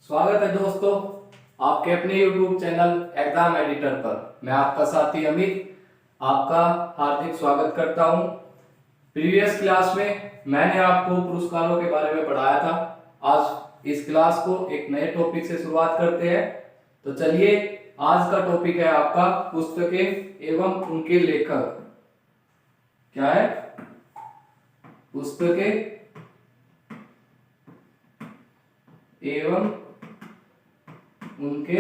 स्वागत है दोस्तों आपके अपने YouTube चैनल एग्जाम एडिटर पर। मैं आपका साथी अमित आपका हार्दिक स्वागत करता हूं। प्रीवियस क्लास में मैंने आपको पुरस्कारों के बारे में पढ़ाया था। आज इस क्लास को एक नए टॉपिक से शुरुआत करते हैं। तो चलिए, आज का टॉपिक है आपका पुस्तकें एवं उनके लेखक। क्या है? पुस्तकें एवं उनके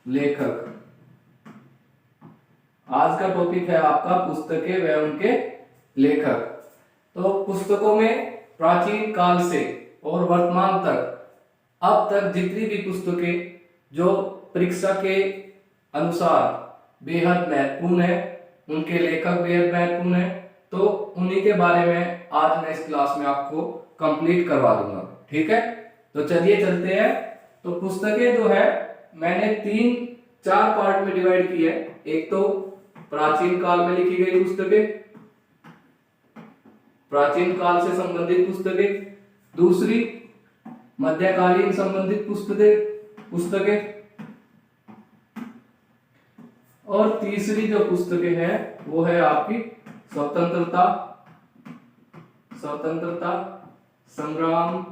लेखक। आज का टॉपिक है आपका पुस्तकें व उनके लेखक। तो पुस्तकों में प्राचीन काल से और वर्तमान तक अब तक जितनी भी पुस्तकें जो परीक्षा के अनुसार बेहद महत्वपूर्ण है, उनके लेखक बेहद महत्वपूर्ण है, तो उन्हीं के बारे में आज मैं इस क्लास में आपको कंप्लीट करवा दूंगा। ठीक है, तो चलिए चलते हैं। तो पुस्तकें जो है मैंने 3-4 पार्ट में डिवाइड की है। एक तो प्राचीन काल में लिखी गई पुस्तकें, प्राचीन काल से संबंधित पुस्तकें, दूसरी मध्यकालीन संबंधित पुस्तकें और तीसरी जो पुस्तकें हैं वो है आपकी स्वतंत्रता संग्राम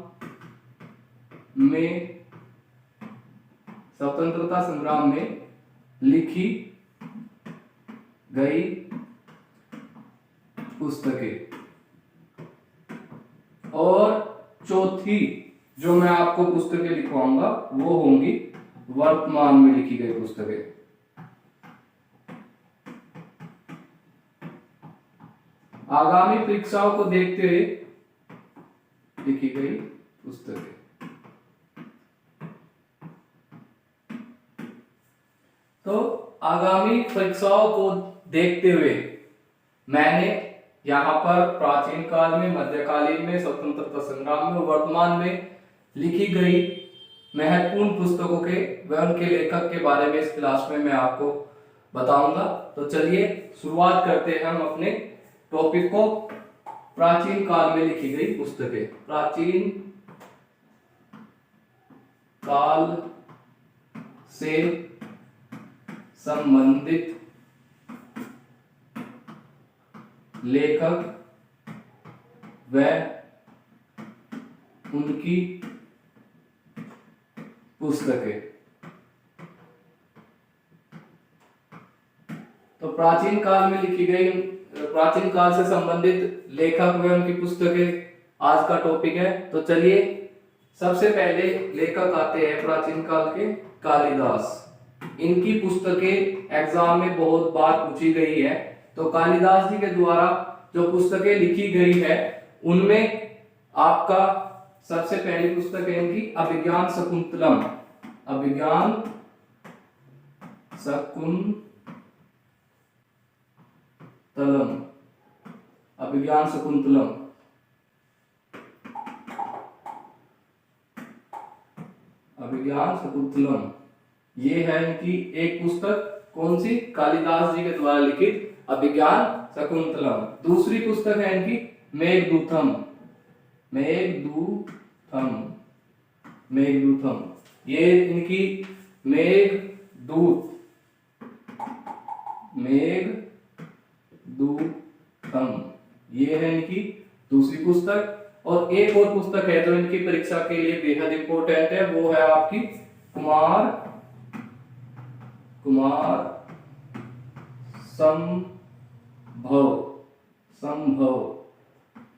में लिखी गई पुस्तकें। और चौथी जो मैं आपको पुस्तकें लिखवाऊंगा वो होंगी वर्तमान में लिखी गई पुस्तकें। आगामी परीक्षाओं को देखते हुए लिखी गई पुस्तकें। तो आगामी परीक्षाओं को देखते हुए मैंने यहाँ पर प्राचीन काल में, मध्यकालीन में, स्वतंत्रता संग्राम में, वर्तमान में लिखी गई महत्वपूर्ण पुस्तकों के व उनके लेखक के बारे में इस क्लास में मैं आपको बताऊंगा। तो चलिए शुरुआत करते हैं हम अपने टॉपिक को। प्राचीन काल में लिखी गई पुस्तकें। प्राचीन काल से संबंधित लेखक व उनकी पुस्तकें। तो प्राचीन काल में लिखी गई, प्राचीन काल से संबंधित लेखक व उनकी पुस्तकें आज का टॉपिक है। तो चलिए, सबसे पहले लेखक आते हैं प्राचीन काल के कालिदास। इनकी पुस्तकें एग्जाम में बहुत बार पूछी गई है। तो कालिदास जी के द्वारा जो पुस्तकें लिखी गई है उनमें आपका सबसे पहली पुस्तक है इनकी अभिज्ञान शकुंतलम। अभिज्ञान शकुंतलम, अभिज्ञान शकुंतलम। अभिज्ञान शकुंतलम ये है इनकी एक पुस्तक। कौन सी? कालिदास जी के द्वारा लिखित अभिज्ञान शकुंतलम। दूसरी पुस्तक है इनकी मेघदूतम। मेघदूतम ये इनकी मेघदूतम ये है इनकी दूसरी पुस्तक। और एक और पुस्तक है जो इनकी परीक्षा के लिए बेहद इंपॉर्टेंट है, वो है आपकी कुमार संभव।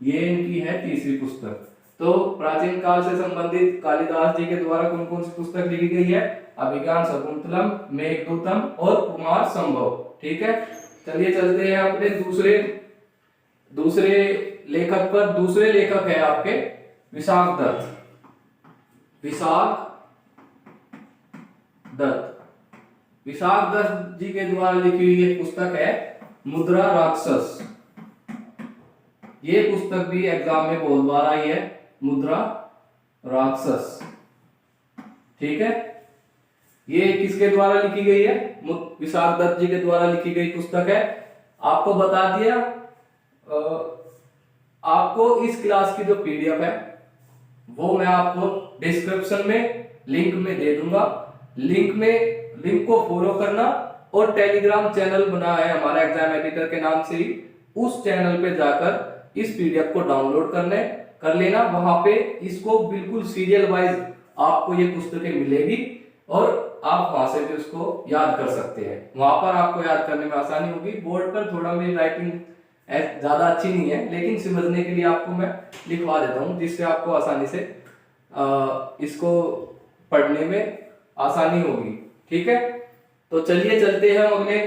ये इनकी है तीसरी पुस्तक। तो प्राचीन काल से संबंधित कालिदास जी के द्वारा कौन कौन सी पुस्तक लिखी गई है? अभिज्ञान शकुंतलम, मेघदूतम और कुमार संभव। ठीक है, चलिए चलते हैं अपने दूसरे लेखक पर। दूसरे लेखक है आपके विशाख दत्त जी के द्वारा लिखी हुई एक पुस्तक है मुद्रा राक्षस। ये पुस्तक भी एग्जाम में बहुत बार आई है, मुद्रा राक्षस। ठीक है, ये किसके द्वारा लिखी गई है? विशाख दत्त जी के द्वारा लिखी गई पुस्तक है। आपको बता दिया, आपको इस क्लास की जो पीडीएफ है वो मैं आपको डिस्क्रिप्शन में लिंक में दे दूंगा। लिंक को फॉलो करना और टेलीग्राम चैनल बना है हमारा एग्जाम एडिटर के नाम से ही, उस चैनल पे जाकर इस पीडीएफ को डाउनलोड कर लेना। वहां पे इसको बिल्कुल सीरियल वाइज आपको ये पुस्तकें मिलेगी और आप वहां से भी उसको याद कर सकते हैं। वहां पर आपको याद करने में आसानी होगी। बोर्ड पर थोड़ा मेरी राइटिंग ज्यादा अच्छी नहीं है, लेकिन समझने के लिए आपको मैं लिखवा देता हूँ, जिससे आपको आसानी से इसको पढ़ने में आसानी होगी। ठीक है, तो चलिए चलते हैं अगले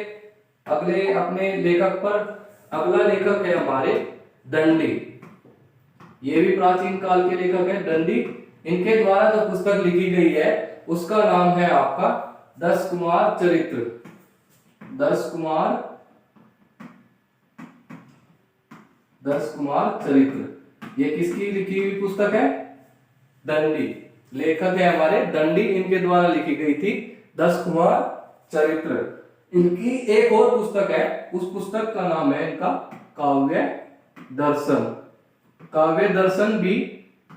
अगले अपने लेखक पर। अगला लेखक है हमारे दंडी। ये भी प्राचीन काल के लेखक है दंडी। इनके द्वारा जो पुस्तक लिखी गई है उसका नाम है आपका दस कुमार चरित्र। दस कुमार चरित्र ये किसकी लिखी हुई पुस्तक है? दंडी। लेखक है हमारे दंडी, इनके द्वारा लिखी गई थी दस कुमार चरित्र। इनकी एक और पुस्तक है, उस पुस्तक का नाम है इनका काव्य दर्शन। काव्य दर्शन भी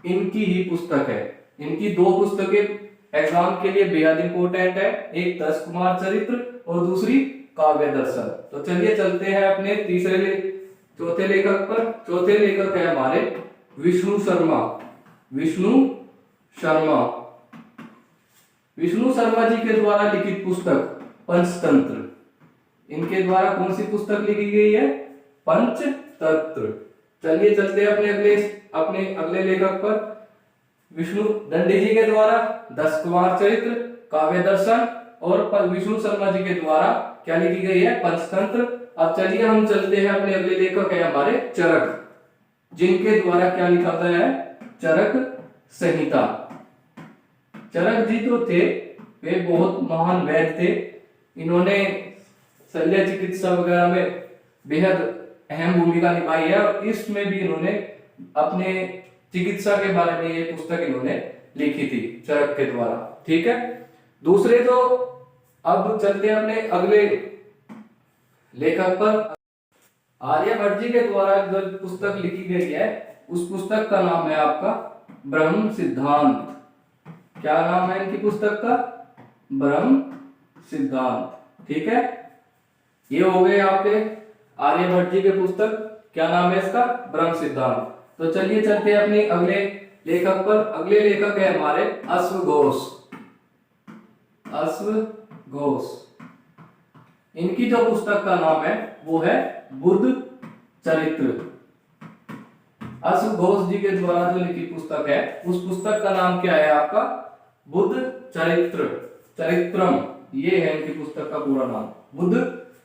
इनकी ही पुस्तक है। इनकी दो पुस्तकें एग्जाम के लिए बेहद इंपॉर्टेंट है, एक दस कुमार चरित्र और दूसरी काव्य दर्शन। तो चलिए चलते हैं अपने चौथे लेखक पर। चौथे लेखक है हमारे विष्णु शर्मा। विष्णु शर्मा जी के द्वारा लिखित पुस्तक पंचतंत्र। इनके द्वारा कौन सी पुस्तक लिखी गई है? पंचतंत्र। चलिए चलते हैं अपने अगले लेखक पर। विष्णु दंडी जी के द्वारा दस कुमार चरित्र, काव्य दर्शन और विष्णु शर्मा जी के द्वारा क्या लिखी गई है? पंचतंत्र। अब चलिए हम चलते हैं अपने अगले लेखक है हमारे चरक, जिनके द्वारा क्या लिखा गया है? चरक संहिता। चरक जी तो थे वे बहुत महान वैद्य थे। इन्होंने शल्य चिकित्सा वगैरह में बेहद अहम भूमिका निभाई है और इसमें भी इन्होंने अपने चिकित्सा के बारे में ये पुस्तक इन्होंने लिखी थी चरक के द्वारा। ठीक है, दूसरे तो अब चलते हैं अपने अगले लेखक पर। आर्यभट्ट जी के द्वारा जो पुस्तक लिखी गई है उस पुस्तक का नाम है आपका ब्रह्म सिद्धांत। क्या नाम है इनकी पुस्तक का? ब्रह्म सिद्धांत। ठीक है, ये हो गए आपके आर्यभट्ट जी के पुस्तक। क्या नाम है इसका? ब्रह्म सिद्धांत। तो चलिए चलते हैं अपने अगले लेखक पर। अगले लेखक है हमारे अश्वघोष। इनकी जो पुस्तक का नाम है वो है बुद्ध चरित्र। अश्वघोष जी के द्वारा जो लिखी पुस्तक है उस पुस्तक का नाम क्या है आपका? बुद्ध चरित्रम। ये है इनकी पुस्तक का पूरा नाम, बुद्ध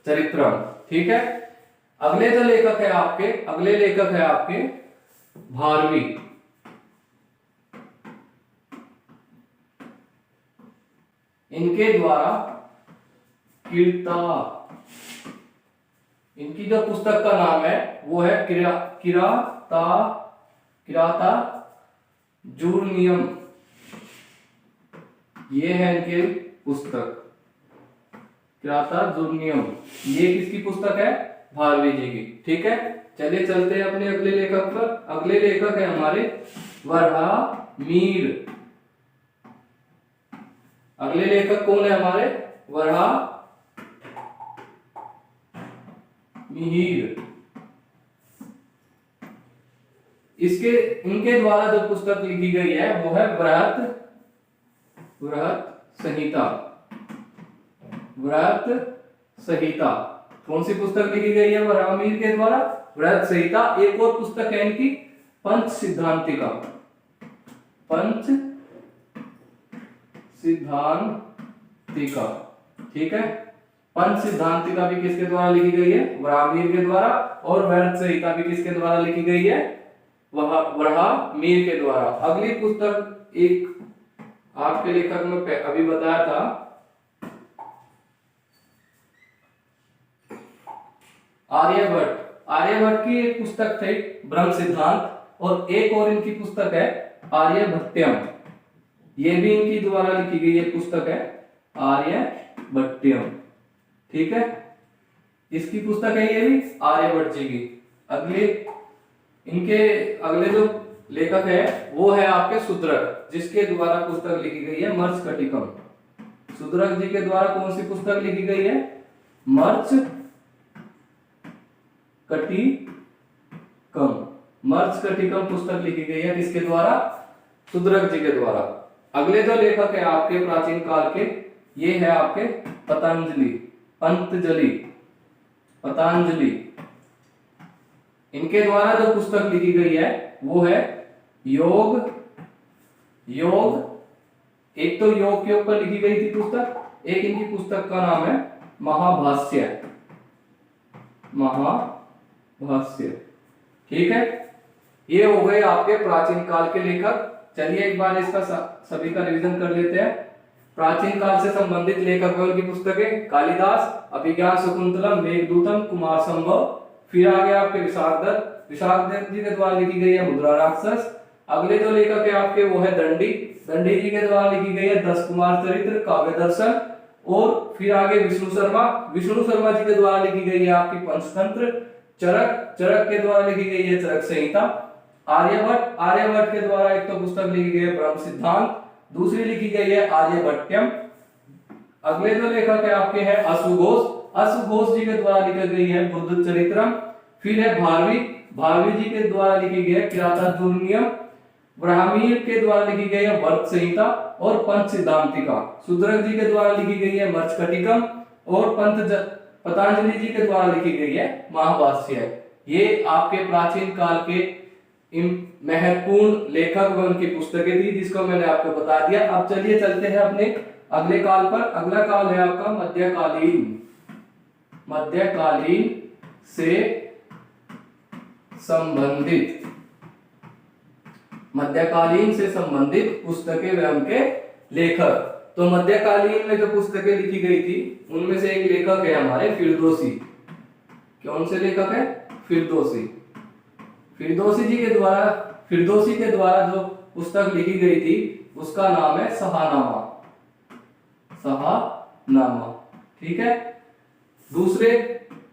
चरित्रम। ठीक है, अगले लेखक है आपके भारवी। इनके द्वारा इनकी जो पुस्तक का नाम है वो है किराता जूर्नियम। ये है इनके पुस्तक किराता जूर्नियम। ये किसकी पुस्तक है? भारवी जी की। ठीक है, चलिए चलते हैं अपने अगले लेखक पर। अगले लेखक है हमारे वराहमिहिर। अगले लेखक कौन है हमारे? वराहमिहिर। इनके द्वारा जो पुस्तक लिखी गई है वो है व्रत संहिता। कौन सी पुस्तक लिखी गई है वराहमिहिर के द्वारा? व्रत संहिता। एक और पुस्तक है इनकी पंच सिद्धांतिका। ठीक है, पंच सिद्धांतिका भी किसके द्वारा लिखी गई है? वराहमिहिर के द्वारा। और व्रत संहिता भी किसके द्वारा लिखी गई है? वराहमिहिर के द्वारा। अगली पुस्तक एक आपके लेखक में अभी बताया था, आर्यभट्ट की एक पुस्तक थी ब्रह्म सिद्धांत, और एक और इनकी पुस्तक है आर्यभट्टयम। ये भी इनकी द्वारा लिखी गई एक पुस्तक है आर्यभट्टयम। ठीक है, इसकी पुस्तक है ये भी आर्यभट्ट जी की। अगले जो लेखक है वो है आपके शूद्रक, जिसके द्वारा पुस्तक लिखी गई है मर्मस्कटिकम। शूद्रक जी के द्वारा कौन सी पुस्तक लिखी गई है? मर्मस्कटिकम। मर्मस्कटिकम पुस्तक लिखी गई है किसके द्वारा? शूद्रक जी के द्वारा। अगले जो लेखक है आपके प्राचीन काल के, ये है आपके पतंजलि। पतंजलि इनके द्वारा जो पुस्तक लिखी गई है वो है योग। एक तो योग के ऊपर लिखी गई थी पुस्तक, एक इनकी पुस्तक का नाम है महाभाष्य। ठीक है, ये हो गए आपके प्राचीन काल के लेखक। चलिए एक बार इसका सभी का रिवीजन कर लेते हैं। प्राचीन काल से संबंधित लेखक और की पुस्तकें कालिदास, अभिज्ञान शाकुंतलम, मेघदूतम, कुमार संभव। फिर आगे आपके विशाखदत्त जी के द्वारा लिखी गई है मुद्रा राक्षस। अगले जो लेखक है आपके वो है दंडी जी के द्वारा लिखी गई है 10 कुमार चरित्र, काव्य दर्शन। और फिर आगे विष्णु शर्मा जी के द्वारा लिखी गई है आपकी पंचतंत्र। चरक के द्वारा लिखी गई है चरक संहिता। आर्यभट्ट के द्वारा एक तो पुस्तक लिखी गई है ब्रह्म सिद्धांत, दूसरी लिखी गई है आर्यभट्टयम। अगले जो लेखक है आपके हैं अश्वघोष जी के द्वारा लिखी गई है बुद्ध चरित्रम। फिर है भारवी जी के द्वारा लिखी गई है किरातार्जुनीयम। ब्राह्मीण के द्वारा लिखी गई है वर्त संहिता और पंच सिद्धांतिका। शूद्रक जी के द्वारा लिखी गई है मर्मस्कटिकम और पतंजलि जी के द्वारा लिखी गई है महाभाष्य। ये आपके प्राचीन काल के महत्वपूर्ण लेखक व उनकी पुस्तकें थी, जिसको मैंने आपको बता दिया। अब चलिए चलते हैं अपने अगले काल पर। अगला काल है आपका मध्यकालीन से संबंधित पुस्तकें व उनके लेखक। तो मध्यकालीन में जो पुस्तकें लिखी गई थी उनमें से एक लेखक है हमारे फिरदौसी। कौन से लेखक है? फिरदौसी के द्वारा जो पुस्तक लिखी गई थी उसका नाम है शाहनामा। ठीक है। दूसरे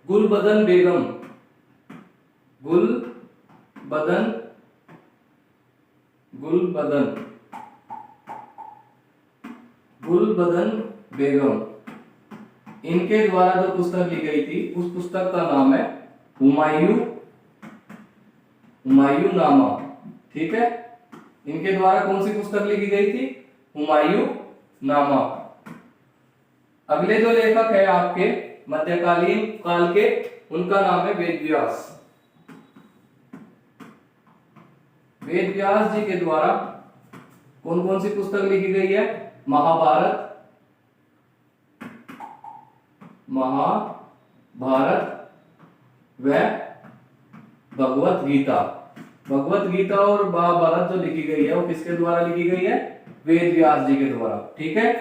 गुलबदन बेगम, इनके द्वारा जो पुस्तक लिखी गई थी उस पुस्तक का नाम है हुमायूं नामा। ठीक है, इनके द्वारा कौन सी पुस्तक लिखी गई थी? हुमायूं नामा। अगले जो लेखक है आपके मध्यकालीन काल के, उनका नाम है वेद व्यास जी के द्वारा कौन कौन सी पुस्तक लिखी गई है? महाभारत व भगवत गीता और महाभारत जो लिखी गई है वो किसके द्वारा लिखी गई है? वेद व्यास जी के द्वारा। ठीक है।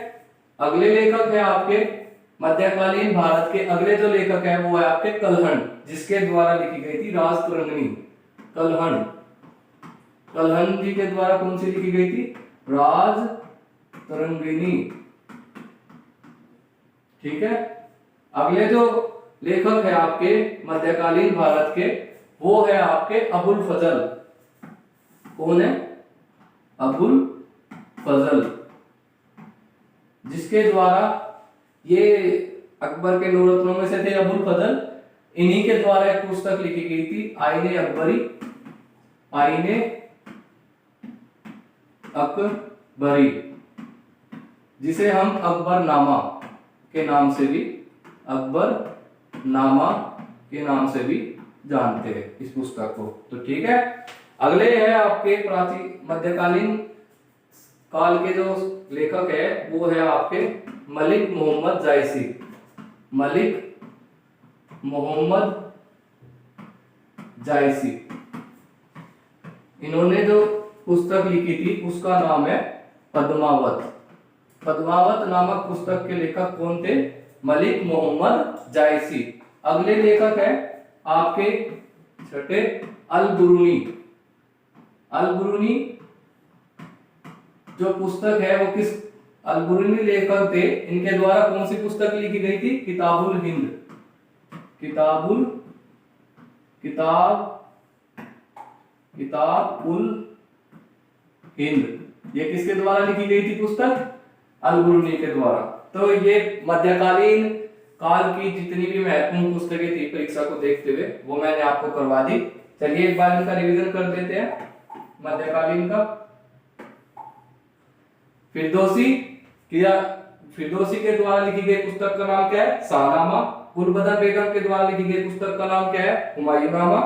अगले लेखक है आपके मध्यकालीन भारत के, अगले जो लेखक है वो है आपके कल्हण, जिसके द्वारा लिखी गई थी राजतरंगिणी। कल्हण जी के द्वारा कौन सी लिखी गई थी? राजतरंगिणी। ठीक है। अगले जो लेखक है आपके मध्यकालीन भारत के, वो है आपके अबुल फजल। कौन है? अबुल फजल, जिसके द्वारा ये अकबर के 9 रत्नों में से थे अबुल फजल। इन्हीं के द्वारा एक पुस्तक लिखी गई थी आईने अकबरी, जिसे हम अकबरनामा के नाम से भी जानते हैं इस पुस्तक को। तो ठीक है। अगले है आपके प्राचीन मध्यकालीन काल के जो लेखक है वो है आपके मलिक मोहम्मद जायसी। इन्होंने जो पुस्तक लिखी थी उसका नाम है पद्मावत नामक पुस्तक के लेखक कौन थे? मलिक मोहम्मद जायसी। अगले लेखक है आपके छठे अल-बुरूनी जो पुस्तक है वो किस अल-बुरूनी लेखक थे? इनके द्वारा कौन सी पुस्तक लिखी गई थी? किताबुल हिंद। ये किसके द्वारा लिखी गई थी पुस्तक? अल-बरूनी के द्वारा। तो ये मध्यकालीन काल की जितनी भी महत्वपूर्ण पुस्तकें थी परीक्षा को देखते हुए वो मैंने आपको करवा दी। चलिए एक बार इनका रिवीजन कर देते हैं मध्यकालीन का। फिरदौसी के द्वारा लिखी गई पुस्तक का नाम क्या है? शाहनामा। गुलबदन बेगम के द्वारा लिखी गई पुस्तक का नाम क्या है? हुमायूंनामा।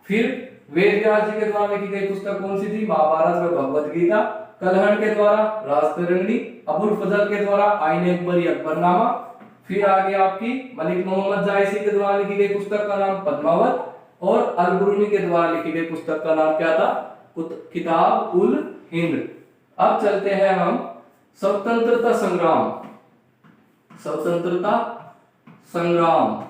फिर वेद व्यास जी के द्वारा लिखी गई पुस्तक कौन सी थी? महाभारत व भगवत गीता। कलहण के द्वारा राजतरंगिणी। अबुल फजल के द्वारा आईन अकबरी अकबरनामा। फिर आगे आपकी मलिक मोहम्मद जायसी के द्वारा लिखी गई पुस्तक का नाम पद्मावत। और अल-बरूनी के द्वारा लिखी गई पुस्तक का नाम क्या था? किताब उल हिंद। अब चलते हैं हम स्वतंत्रता संग्राम। स्वतंत्रता संग्राम।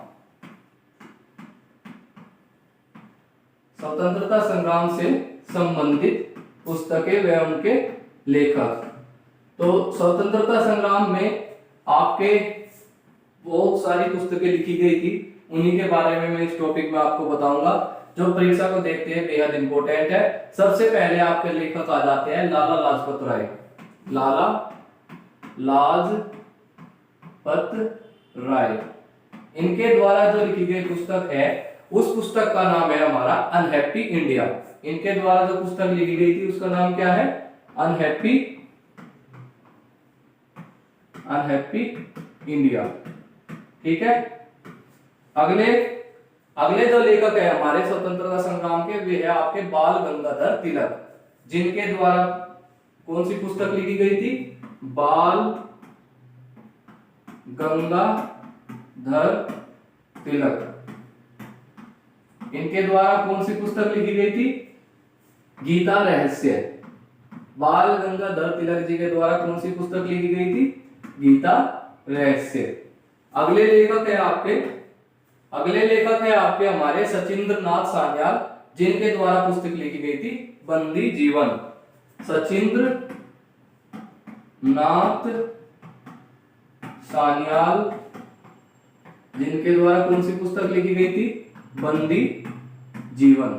स्वतंत्रता संग्राम से संबंधित पुस्तकें व उनके लेखक। तो स्वतंत्रता संग्राम में आपके बहुत सारी पुस्तकें लिखी गई थी, उन्हीं के बारे में मैं इस टॉपिक में आपको बताऊंगा जो परीक्षा को देखते हैं बेहद इंपॉर्टेंट है। सबसे पहले आपके लेखक आ जाते हैं लाला लाजपत राय। लाला लाजपत राय, इनके द्वारा जो लिखी गई पुस्तक है उस पुस्तक का नाम है हमारा अनहैप्पी इंडिया। इनके द्वारा जो पुस्तक लिखी गई थी उसका नाम क्या है? Unhappy India. ठीक है। अगले जो लेखक है हमारे स्वतंत्रता संग्राम के वे है आपके बाल गंगाधर तिलक, जिनके द्वारा कौन सी पुस्तक लिखी गई थी? बाल गंगाधर तिलक। इनके द्वारा कौन सी पुस्तक लिखी गई थी? गीता रहस्य। बाल गंगाधर तिलक जी के द्वारा कौन सी पुस्तक लिखी गई थी? गीता रहस्य। अगले लेखक है आपके हमारे सचिंद्र नाथ सान्याल, जिनके द्वारा पुस्तक लिखी गई थी बंदी जीवन। सचिंद्र नाथ सान्याल, जिनके द्वारा कौन सी पुस्तक लिखी गई थी? बंदी जीवन।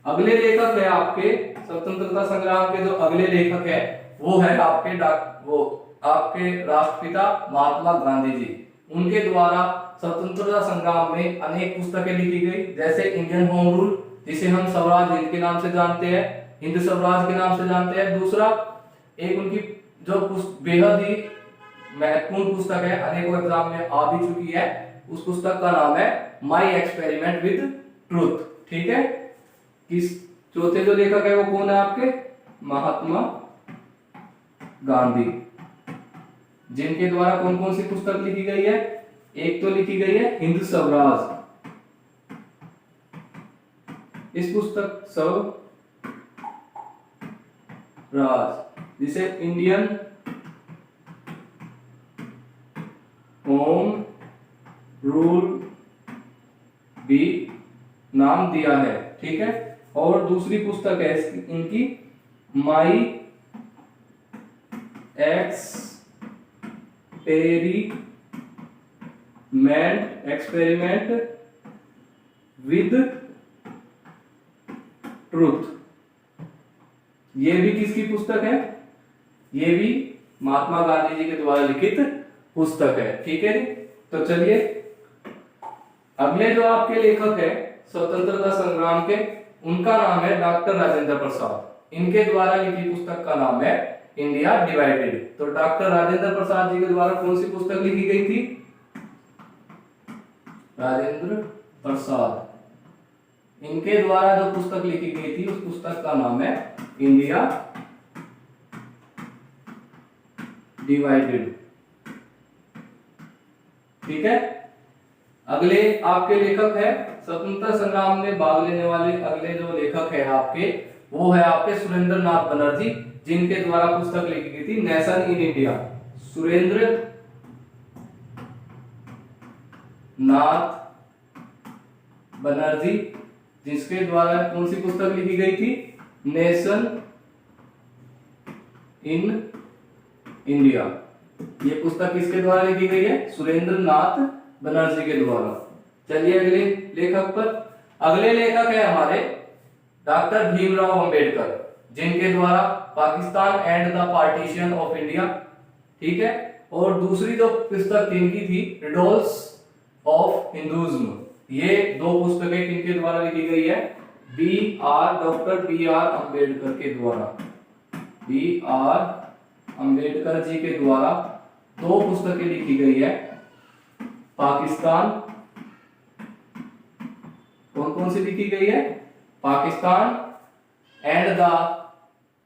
अगले लेखक है आपके स्वतंत्रता संग्राम के जो अगले लेखक है वो है आपके राष्ट्रपिता महात्मा गांधी जी। उनके द्वारा स्वतंत्रता संग्राम में अनेक पुस्तकें लिखी गई, जैसे इंडियन होम रूल, जिसे हम स्वराज हिंद के नाम से जानते हैं, हिंद स्वराज के नाम से जानते हैं। दूसरा एक उनकी जो बेहद ही महत्वपूर्ण पुस्तक है, अनेकों एग्जाम में आ भी चुकी है, उस पुस्तक का नाम है माई एक्सपेरिमेंट विद ट्रूथ। ठीक है। किस चौथे जो लेखक है वो कौन है आपके? महात्मा गांधी, जिनके द्वारा कौन कौन सी पुस्तक लिखी गई है? एक तो लिखी गई है हिंद स्वराज। इस पुस्तक स्वराज, जिसे इंडियन होम रूल भी नाम दिया है। ठीक है। और दूसरी पुस्तक है इनकी माई एक्सपेरिमेंट विद ट्रूथ। ये भी किसकी पुस्तक है? ये भी महात्मा गांधी जी के द्वारा लिखित पुस्तक है। ठीक है। तो चलिए अगले जो आपके लेखक है स्वतंत्रता संग्राम के, उनका नाम है डॉक्टर राजेंद्र प्रसाद। इनके द्वारा लिखी पुस्तक का नाम है इंडिया डिवाइडेड। तो डॉक्टर राजेंद्र प्रसाद जी के द्वारा कौन सी पुस्तक लिखी गई थी? राजेंद्र प्रसाद, इनके द्वारा जो पुस्तक लिखी गई थी उस पुस्तक का नाम है इंडिया डिवाइडेड। ठीक है। अगले आपके लेखक है स्वतंत्रता संग्राम में भाग लेने वाले अगले जो लेखक है आपके वो है आपके सुरेंद्र नाथ बनर्जी, जिनके द्वारा पुस्तक लिखी गई थी नेशन इन इंडिया। सुरेंद्र नाथ बनर्जी, जिसके द्वारा कौन सी पुस्तक लिखी गई थी? Nation in India. ये पुस्तक किसके द्वारा लिखी गई है? सुरेंद्र नाथ बनर्जी के द्वारा। चलिए अगले लेखक पर। अगले लेखक है हमारे डॉक्टर भीमराव अंबेडकर, जिनके द्वारा Pakistan and the partition of India, ठीक है। और दूसरी जो पुस्तक इनकी थी रिडल्स ऑफ हिंदुइज्म, ये दो पुस्तकें किनके द्वारा लिखी गई है, डॉक्टर बी आर अंबेडकर के द्वारा, बी आर अंबेडकर जी के द्वारा दो पुस्तकें लिखी गई है। पाकिस्तान, कौन कौन सी लिखी गई है, Pakistan and the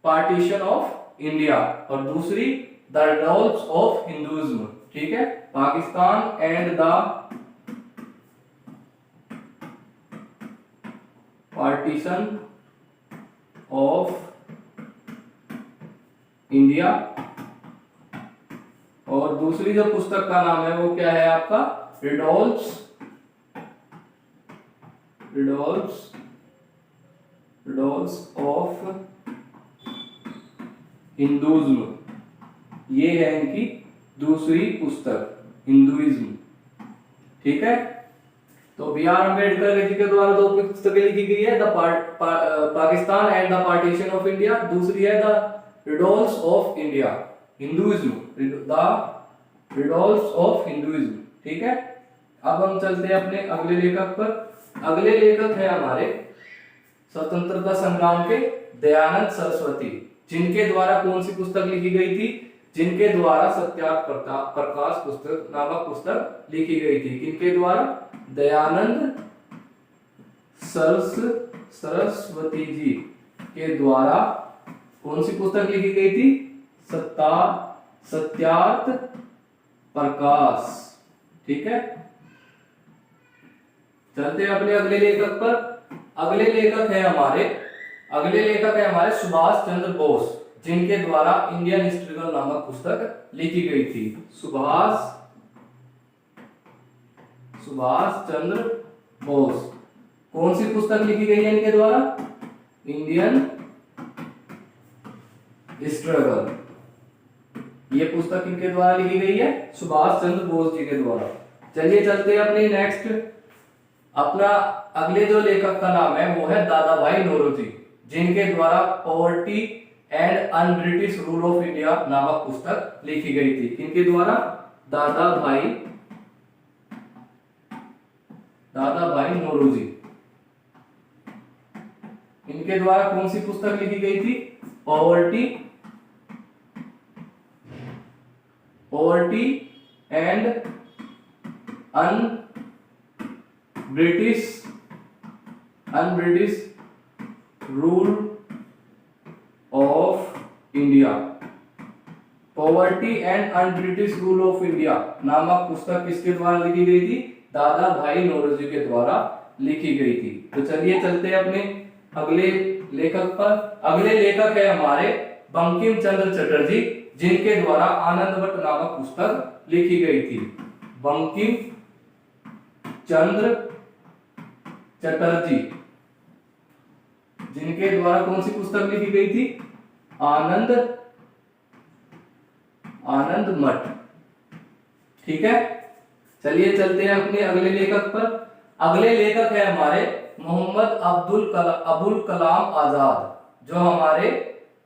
partition of India, और दूसरी द रिडल्स ऑफ हिंदुइज्म, ठीक है। Pakistan and the partition of India, और दूसरी जो पुस्तक का नाम है वो क्या है आपका, रिडल्स ऑफ हिंदुइज्म, ये है इनकी दूसरी पुस्तक, हिंदुइज्म, ठीक है। तो बी आर अम्बेडकर जी के द्वारा दो पुस्तकें लिखी गई है, Pakistan and the partition of India, दूसरी है the riddles of India, Hinduism, the riddles of Hinduism, ठीक है। अब हम चलते हैं अपने अगले लेखक पर। अगले लेखक है हमारे स्वतंत्रता संग्राम के दयानंद सरस्वती, जिनके द्वारा कौन सी पुस्तक लिखी गई थी, जिनके द्वारा सत्याग्रह प्रकाश पुस्तक नामक पुस्तक लिखी गई थी, किनके द्वारा, दयानंद सरस्वती जी के द्वारा कौन सी पुस्तक लिखी गई थी, सत्याग्रह प्रकाश, ठीक है। चलते हैं अपने अगले लेखक पर। अगले लेखक है हमारे सुभाष चंद्र बोस, जिनके द्वारा इंडियन हिस्टोरिकल नामक पुस्तक लिखी गई थी। सुभाष चंद्र बोस, कौन सी पुस्तक लिखी गई है इनके द्वारा, इंडियन हिस्टोरिकल, ये पुस्तक इनके द्वारा लिखी गई है, सुभाष चंद्र बोस जी के द्वारा। चलिए चलते हैं अपनी नेक्स्ट। अपना अगले जो लेखक का नाम है वो है दादा भाई नौरोजी, जिनके द्वारा poverty and un British rule of India नामक पुस्तक लिखी गई थी, किनके द्वारा, दादा भाई नौरोजी, इनके द्वारा कौन सी पुस्तक लिखी गई थी, poverty and un British rule of India, poverty and un British rule of India नामक पुस्तक किसके द्वारा लिखी गई थी, दादा भाई नौरोजी के द्वारा लिखी गई थी। तो चलिए चलते हैं अपने अगले लेखक पर। अगले लेखक है हमारे बंकिम चंद्र चटर्जी, जिनके द्वारा आनंदवट नामक पुस्तक लिखी गई थी। बंकिम चंद्र चटर्जी, जिनके द्वारा कौन सी पुस्तक लिखी गई थी, आनंद मठ, ठीक है। चलिए चलते हैं अपने अगले लेखक पर। अगले लेखक है हमारे मोहम्मद अबुल कलाम आजाद, जो हमारे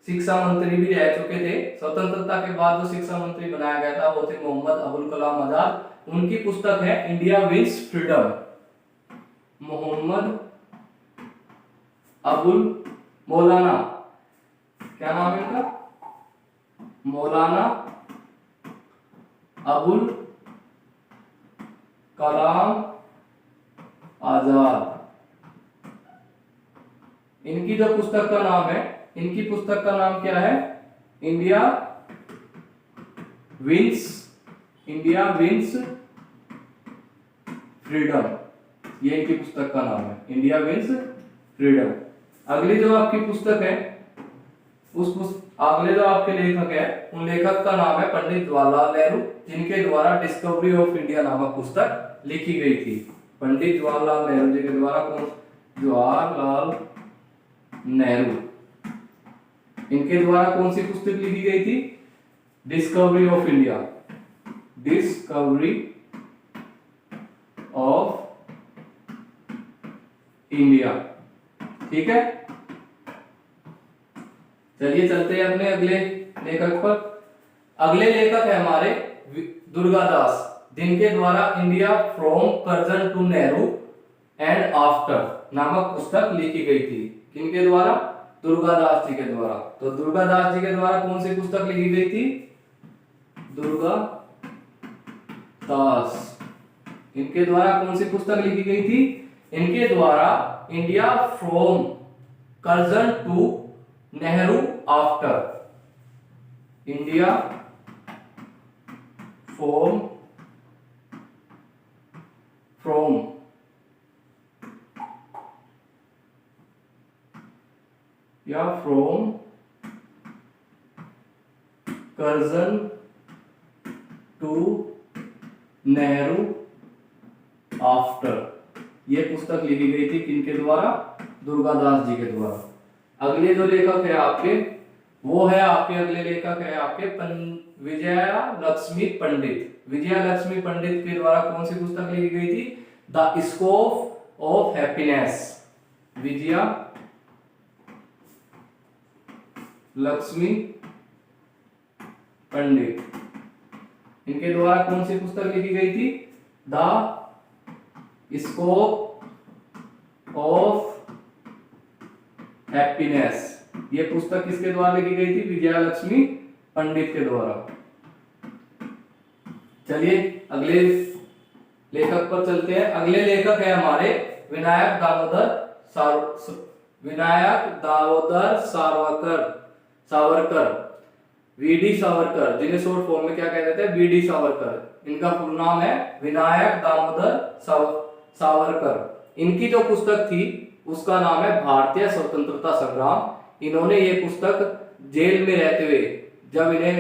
शिक्षा मंत्री भी रह चुके थे। स्वतंत्रता के बाद जो शिक्षा मंत्री बनाया गया था वो थे मोहम्मद अबुल कलाम आजाद। उनकी पुस्तक है India wins freedom. Mohammad Abul Maulana, क्या नाम है इनका, मौलाना अबुल कलाम आजाद। इनकी जो पुस्तक का नाम है, इनकी पुस्तक का नाम क्या है, इंडिया विंस फ्रीडम, ये इनकी पुस्तक का नाम है, इंडिया विंस फ्रीडम। अगली जो आपकी पुस्तक है अगले जो आपके लेखक है, उन लेखक का नाम है पंडित जवाहरलाल नेहरू, जिनके द्वारा डिस्कवरी ऑफ इंडिया नामक पुस्तक लिखी गई थी। पंडित जवाहरलाल नेहरू जी के द्वारा जवाहरलाल नेहरू, इनके द्वारा कौन सी पुस्तक लिखी गई थी, discovery of India, discovery of India, ठीक है। चलिए चलते हैं अपने अगले लेखक पर। अगले लेखक है हमारे दुर्गादास, जिनके द्वारा India from Curzon to Nehru and after नामक पुस्तक लिखी गई थी। किनके द्वारा? दुर्गादास जी के द्वारा। तो दुर्गादास जी के द्वारा कौन सी पुस्तक लिखी गई थी? दुर्गादास, इनके द्वारा कौन सी पुस्तक लिखी गई थी? इनके द्वारा India from Curzon to Nehru after, India from या from Curzon to Nehru after, ये पुस्तक लिखी गई थी किनके द्वारा? दुर्गादास जी के द्वारा। अगले जो लेखक है आपके, वो है आपके अगले लेखक है आपके विजया लक्ष्मी पंडित। विजया लक्ष्मी पंडित के द्वारा कौन सी पुस्तक लिखी गई थी? The scope of happiness. Vijaya Lakshmi Pandit, इनके द्वारा कौन सी पुस्तक लिखी गई थी? The scope of happiness. ये पुस्तक किसके द्वारा लिखी गई थी? विजया लक्ष्मी पंडित के द्वारा। चलिए अगले लेखक पर चलते हैं। अगले लेखक है हमारे विनायक दामोदर सावरकर, वीडी सावरकर, जिन्हें शॉर्ट फॉर्म में क्या कहते थे? वीडी सावरकर। इनका पूर्ण नाम है विनायक दामोदर सावरकर। इनकी जो पुस्तक थी उसका नाम है भारतीय स्वतंत्रता संग्राम। इन्होंने ये पुस्तक जेल में रहते हुए, जब इन्हें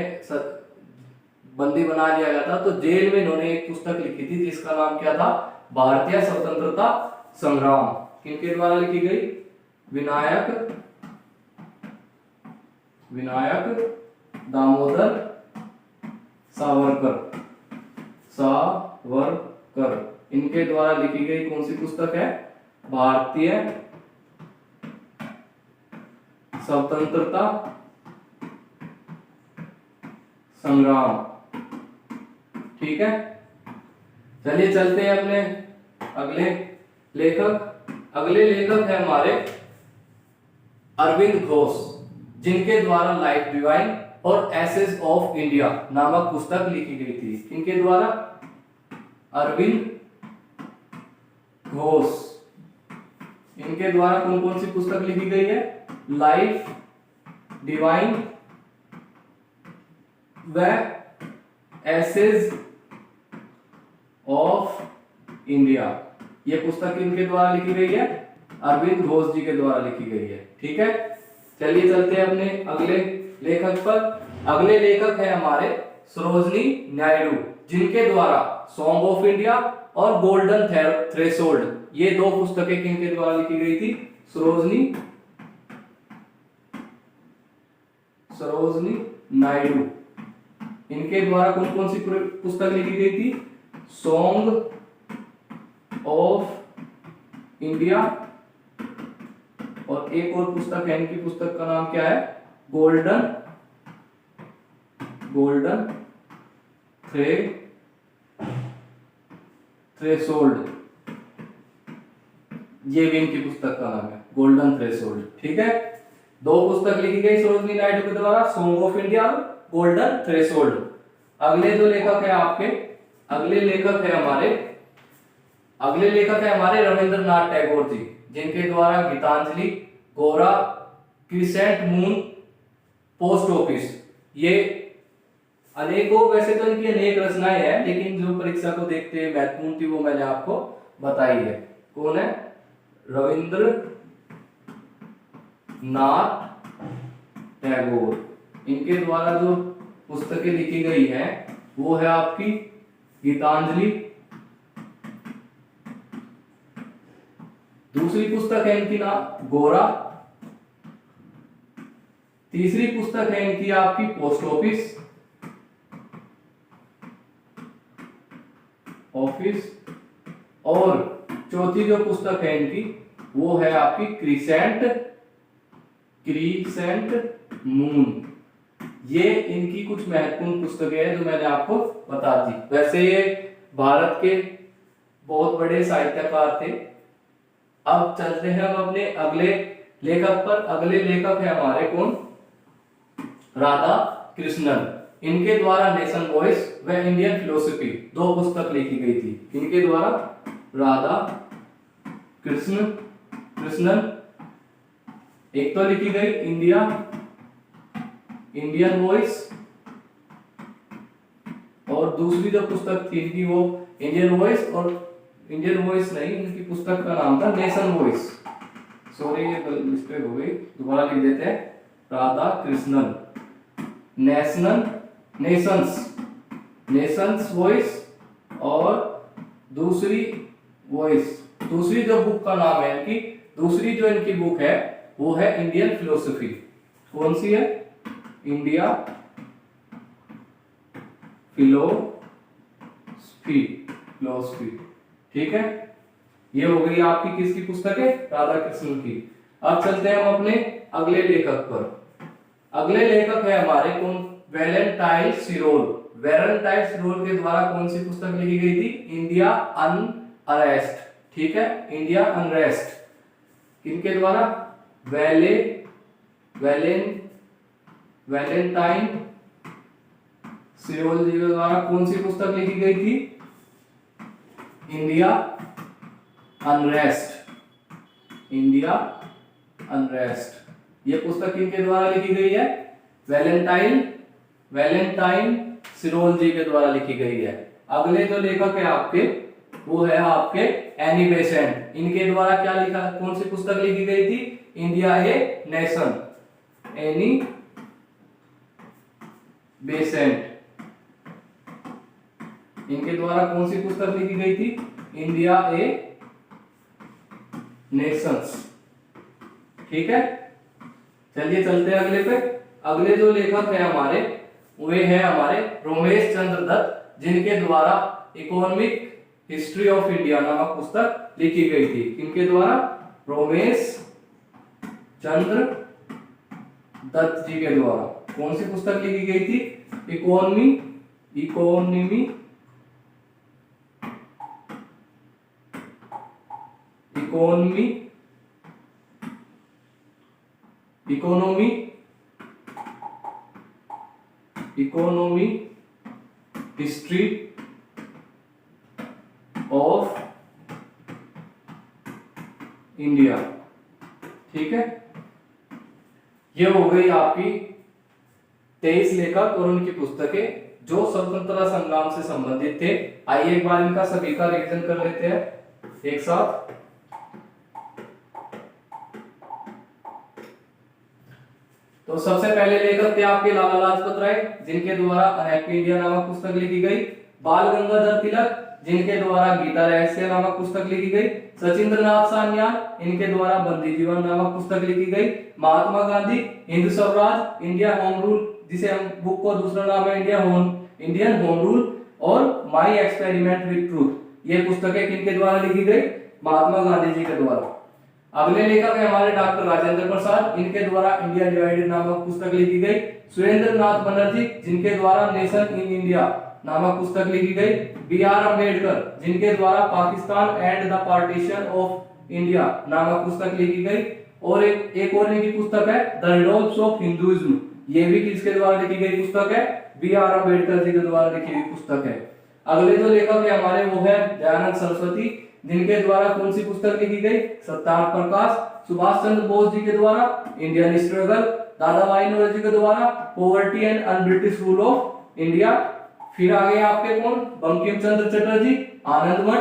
बंदी बना लिया गया था, तो जेल में इन्होंने एक पुस्तक लिखी थी जिसका नाम क्या था? भारतीय स्वतंत्रता संग्राम। किनके द्वारा लिखी गई? विनायक दामोदर सावरकर। इनके द्वारा लिखी गई कौन सी पुस्तक है? भारतीय स्वतंत्रता संग्राम। ठीक है, चलिए चलते हैं अपने अगले लेखक। अगले लेखक है हमारे अरविंद घोष, जिनके द्वारा लाइफ डिवाइन और एसेस ऑफ इंडिया नामक पुस्तक लिखी गई थी। इनके द्वारा? अरविंद घोष। इनके द्वारा कौन कौन सी पुस्तक लिखी गई है? लाइफ डिवाइन व एसेस ऑफ इंडिया। ये पुस्तक इनके द्वारा लिखी गई है? अरविंद घोष जी के द्वारा लिखी गई है। ठीक है, चलिए चलते हैं अपने अगले लेखक पर। अगले लेखक है हमारे सरोजनी नायडू, जिनके द्वारा सॉन्ग ऑफ इंडिया और गोल्डन थ्रेशोल्ड, ये दो पुस्तकें किनके द्वारा लिखी गई थी? सरोजनी नायडू। इनके द्वारा कौन कौन सी पुस्तक लिखी गई थी? सॉन्ग ऑफ इंडिया, और एक और पुस्तक है इनकी, पुस्तक का नाम क्या है? Golden threshold. ये भी इनकी पुस्तक का नाम है, गोल्डन थ्रेशोल्ड। ठीक है, दो पुस्तक लिखी गई सरोजनी नायडू के द्वारा, सॉन्ग ऑफ इंडिया और गोल्डन थ्रेशोल्ड। अगले जो लेखक है आपके, अगले लेखक है हमारे रविंद्रनाथ टैगोर जी, जिनके द्वारा Gitanjali, Gora, crescent moon, post office, ये अनेकों, वैसे तो इनकी अनेक रचनाएं हैं, लेकिन जो परीक्षा को देखते हैं महत्वपूर्ण थी वो मैंने आपको बताई है। कौन है? रविंद्रनाथ टैगोर। इनके द्वारा जो पुस्तकें लिखी गई है वो है आपकी गीतांजलि, दूसरी पुस्तक है इनकी नाम गौरा, तीसरी पुस्तक है इनकी आपकी पोस्ट ऑफिस, और चौथी जो पुस्तक है इनकी वो है आपकी क्रिसेंट मून। ये इनकी कुछ महत्वपूर्ण पुस्तकें हैं जो मैंने आपको बता दी। वैसे ये भारत के बहुत बड़े साहित्यकार थे। अब चलते हैं हम अपने अगले लेखक पर। अगले लेखक है हमारे कौन? राधा कृष्णन। इनके द्वारा नेशन वॉइस व इंडियन फिलोसफी 2 पुस्तक लिखी गई थी। इनके द्वारा राधा कृष्णन एक तो लिखी गई इंडियन वॉइस, और दूसरी जो पुस्तक थी इनकी वो इंडियन वॉइस, और इंडियन वॉइस नहीं, इनकी पुस्तक का नाम था नेशन वॉइस। सॉरी ये मिस्टेक हो गई, दोबारा लिख देते हैं। राधा कृष्णन नेशंस वॉइस, और दूसरी जो बुक का नाम है इनकी, दूसरी जो इनकी बुक है वो है इंडियन फिलोसफी। कौन सी है? India philosophy. ठीक है, ये हो गई आपकी किसकी पुस्तक है? राधा कृष्णन की। अब चलते हैं हम अपने अगले लेखक पर। अगले लेखक है हमारे कौन? वैलेंटाइन सिरोल के द्वारा कौन सी पुस्तक लिखी गई थी? India unrest. ठीक है, इंडिया अनरेस्ट किनके द्वारा? वैलेंटाइन सिरोल जी के द्वारा कौन सी पुस्तक लिखी गई थी? India unrest. ये पुस्तक किनके द्वारा लिखी गई है? वैलेंटाइन सिरोल जी के द्वारा लिखी गई है। अगले जो लेखक है आपके, वो है आपके एनी बेसेंट। इनके द्वारा क्या लिखा, कौन सी पुस्तक लिखी गई थी? India a nation. Annie Besant, इनके द्वारा कौन सी पुस्तक लिखी गई थी? इंडिया ए नेशंस। ठीक है, चलिए चलते हैं अगले पे। अगले जो लेखक है हमारे, वे है हमारे रोमेश चंद्र दत्त, जिनके द्वारा इकोनॉमिक हिस्ट्री ऑफ इंडिया नामक पुस्तक लिखी गई थी। इनके द्वारा रोमेश चंद्र दत्त जी के द्वारा कौन सी पुस्तक लिखी गई थी? Economy history of India. ठीक है, ये हो गई आपकी 23 लेखक और उनकी पुस्तकें जो स्वतंत्रता संग्राम से संबंधित थे। आइए एक बार इनका सभी का रिवीजन कर लेते हैं एक साथ। तो सबसे पहले लेखक थे आपके लाला लाजपत राय, जिनके द्वारा अनहैप्पी इंडिया नामक पुस्तक लिखी गई। बाल गंगाधर तिलक, जिनके द्वारा गीता रहस्य नामक पुस्तक लिखी गई। सचिंद्रनाथ सान्याल, इनके द्वारा बंदी जीवन नामक पुस्तक लिखी गई। Mahatma Gandhi, Hind Swaraj, India home rule, जिसे हम बुक को दूसरा नाम है इंडियन होम रूल, और माई एक्सपेरिमेंट विद ट्रूथ, ये पुस्तकें किनके द्वारा लिखी गई? महात्मा गांधी जी के द्वारा। अगले लेखक है हमारे डॉक्टर राजेंद्र प्रसाद, इनके द्वारा इंडिया डिवाइडेड नामक पुस्तक लिखी गई। सुरेंद्र नाथ बनर्जी, जिनके द्वारा नेशन इन इंडिया नामक पुस्तक लिखी गई। बी आर अम्बेडकर, जिनके द्वारा Pakistan and the partition of India नामक पुस्तक लिखी गई। और एक और इनकी पुस्तक है द रिडल्स ऑफ हिंदुइज्म, ये भी किसके द्वारा लिखी गई पुस्तक है? बी आर अम्बेडकर जी के द्वारा लिखी गई पुस्तक है। अगले जो लेखक है हमारे, वो है दयानंद सरस्वती, जिनके द्वारा कौन सी पुस्तक लिखी गई? सत्याग्रह प्रकाश। सुभाष चंद्र बोस जी के द्वारा इंडियन स्ट्रगल। दादा भाई नौरोजी के द्वारा poverty and un-British rule of India. फिर आगे आपके कौन? बंकिम चंद्र चटर्जी, आनंद मठ।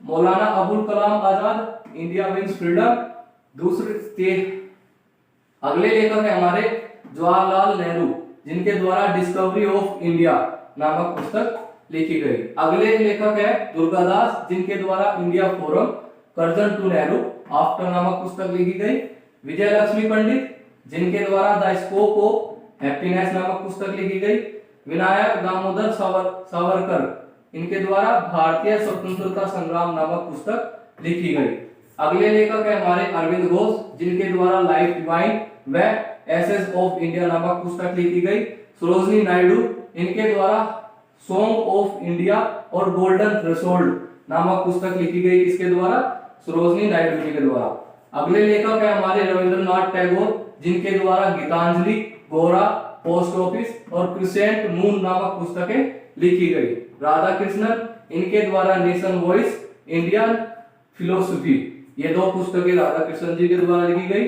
Maulana Abul Kalam Azad, India wins freedom. अगले लेखक है हमारे जवाहरलाल नेहरू, जिनके द्वारा डिस्कवरी ऑफ इंडिया नामक पुस्तक लिखी गई। अगले लेखक है दुर्गादास, जिनके द्वारा India from Curzon to Nehru after नामक पुस्तक लिखी गई। विजय लक्ष्मी पंडित, जिनके द्वारा द स्कोप ऑफ हैप्पीनेस नामक पुस्तक लिखी गई। विनायक दामोदर सावरकर, इनके द्वारा भारतीय स्वतंत्रता संग्राम नामक पुस्तक लिखी गई। अगले लेखक है हमारे अरविंद घोष, जिनके द्वारा लाइफ डिवाइन व एसेंस ऑफ इंडिया नामक पुस्तक लिखी गई। सरोजनी नायडू, इनके द्वारा सॉन्ग ऑफ इंडिया और गोल्डन थ्रेशोल्ड नामक पुस्तक लिखी गई। किसके द्वारा? सरोजनी नायडू जी के द्वारा। अगले लेखक है हमारे रविंद्रनाथ टैगोर, जिनके द्वारा गीतांजलि, गोरा, पोस्ट ऑफिस और क्रिसेंट मून नामक पुस्तकें लिखी गई। राधा कृष्णन, इनके द्वारा नेशन वॉइस, इंडियन फिलोसफी, ये दो पुस्तकें राधा कृष्णन जी के द्वारा लिखी गई।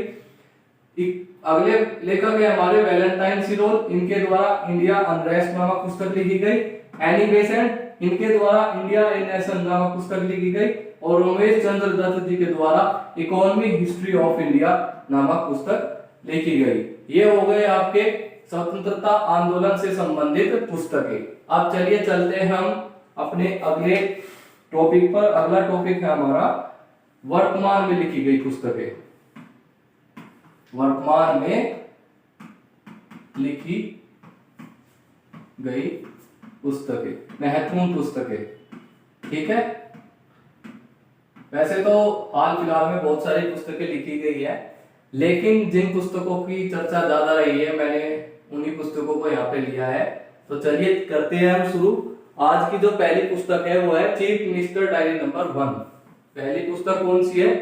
अगले लेखक है हमारे वैलेंटाइन सिरोल, इनके द्वारा इंडिया अनरेस्ट नामक पुस्तक लिखी गई। एनी बेसेंट, इनके द्वारा इंडिया ए नेशन नामक पुस्तक लिखी गई। और उमेश चंद्र दत्त जी के द्वारा इकोनॉमी हिस्ट्री ऑफ इंडिया नामक पुस्तक लिखी गई। ये हो गए आपके स्वतंत्रता आंदोलन से संबंधित पुस्तकें। अब चलिए चलते हैं हम अपने अगले टॉपिक पर। अगला टॉपिक है हमारा वर्तमान में लिखी गई पुस्तकें। वर्तमान में लिखी गई पुस्तकें, महत्वपूर्ण पुस्तकें। ठीक है, वैसे तो हाल फिलहाल में बहुत सारी पुस्तकें लिखी गई है, लेकिन जिन पुस्तकों की चर्चा ज्यादा रही है मैंने उन्हीं पुस्तकों को यहाँ पे लिया है। तो चलिए करते हैं हम शुरू। आज की जो पहली पुस्तक है वो है चीफ मिनिस्टर डायरी नंबर 1। पहली पुस्तक कौन सी है?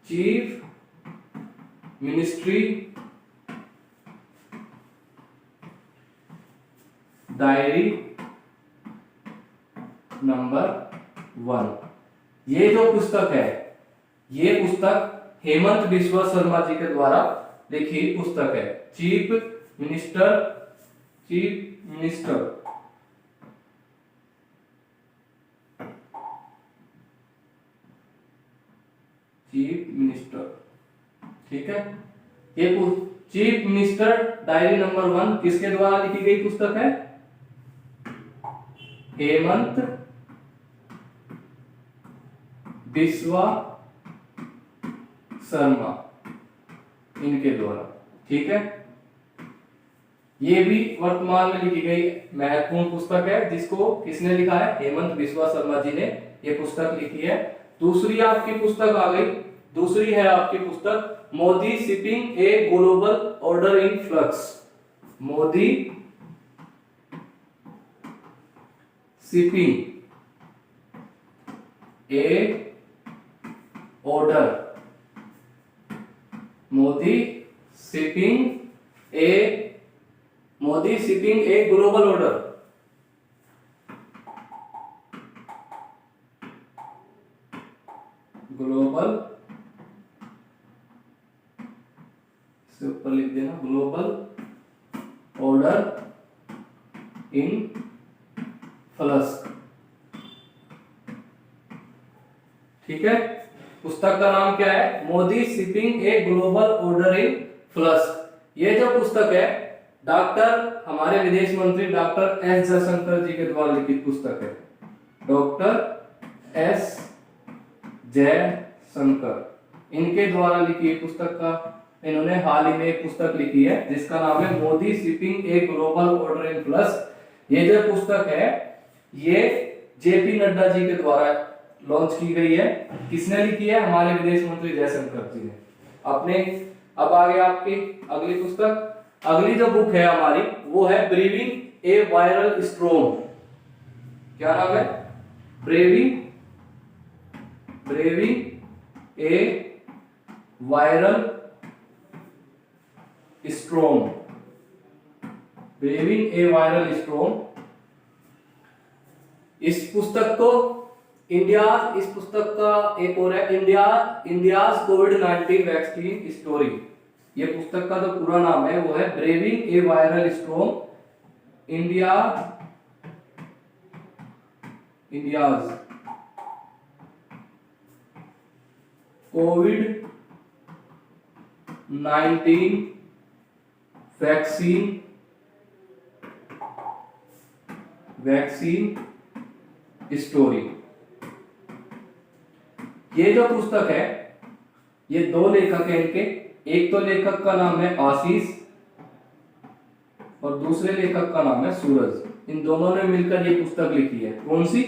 Chief ministry diary number 1। ये जो पुस्तक है, ये पुस्तक हेमंत बिस्वा शर्मा जी के द्वारा लिखी पुस्तक है। चीफ मिनिस्टर ठीक है, ये चीफ मिनिस्टर डायरी नंबर 1 किसके द्वारा लिखी गई पुस्तक है? हेमंत बिस्वा शर्मा, इनके द्वारा। ठीक है, ये भी वर्तमान में लिखी गई महत्वपूर्ण पुस्तक है, जिसको किसने लिखा है? हेमंत बिस्वा शर्मा जी ने ये पुस्तक लिखी है। दूसरी आपकी पुस्तक आ गई, दूसरी है आपकी पुस्तक Modi shipping a global order in flux. Modi shipping A order, Modi shipping a global order. Global, इससे ऊपर लिख देना, ग्लोबल ऑर्डर इन फ्लक्स। ठीक है, पुस्तक का नाम क्या है? Modi shipping a global order in flux. ये जो पुस्तक है डॉक्टर हमारे विदेश मंत्री डॉक्टर एस जयशंकर जी के द्वारा लिखित पुस्तक है। डॉक्टर एस जयशंकर, इनके द्वारा लिखी पुस्तक का इन्होंने हाल ही में एक पुस्तक लिखी है जिसका नाम है Modi shipping a global order in flux. ये जो पुस्तक है ये जेपी नड्डा जी के द्वारा लॉन्च की गई है। किसने लिखी है? हमारे विदेश मंत्री जयशंकर जी ने अपने। अब आगे आपकी अगली पुस्तक, अगली जो बुक है हमारी वो है ब्रीविंग ए वायरल स्टॉर्म। क्या नाम है? ब्रीविंग ए वायरल स्टॉर्म। ब्रीविंग ए वायरल स्टॉर्म। इस पुस्तक को इस पुस्तक का एक और है इंडियाज कोविड-19 वैक्सीन स्टोरी। ये पुस्तक का जो पूरा नाम है वो है ब्रेविंग ए वायरल स्टॉर्म, इंडियाज कोविड-19 वैक्सीन स्टोरी। ये जो पुस्तक है ये दो लेखक हैं इनके। एक तो लेखक का नाम है आशीष और दूसरे लेखक का नाम है सूरज। इन दोनों ने मिलकर ये पुस्तक लिखी है। कौन सी?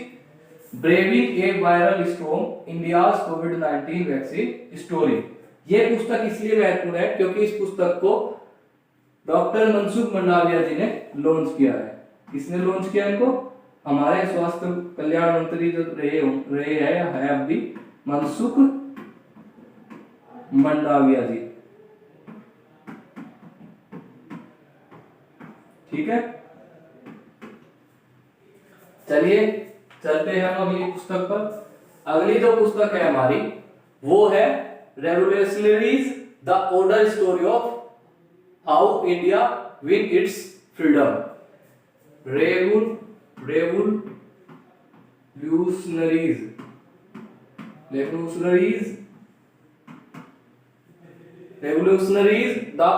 ब्रेविंग ए वायरल स्टॉर्म इंडियाज कोविड-19 वैक्सीन स्टोरी। ये पुस्तक इसलिए महत्वपूर्ण है क्योंकि इस पुस्तक को डॉक्टर मनसुख मंडाविया जी ने लॉन्च किया है। किसने लॉन्च किया इनको? हमारे स्वास्थ्य कल्याण मंत्री जो रहे है अभी, मनसुख मंडाविया जी। ठीक है, चलिए चलते हैं हम अगली पुस्तक पर। अगली जो पुस्तक है हमारी वो है revolutionaries the older story of how India win it's freedom. revolutionaries the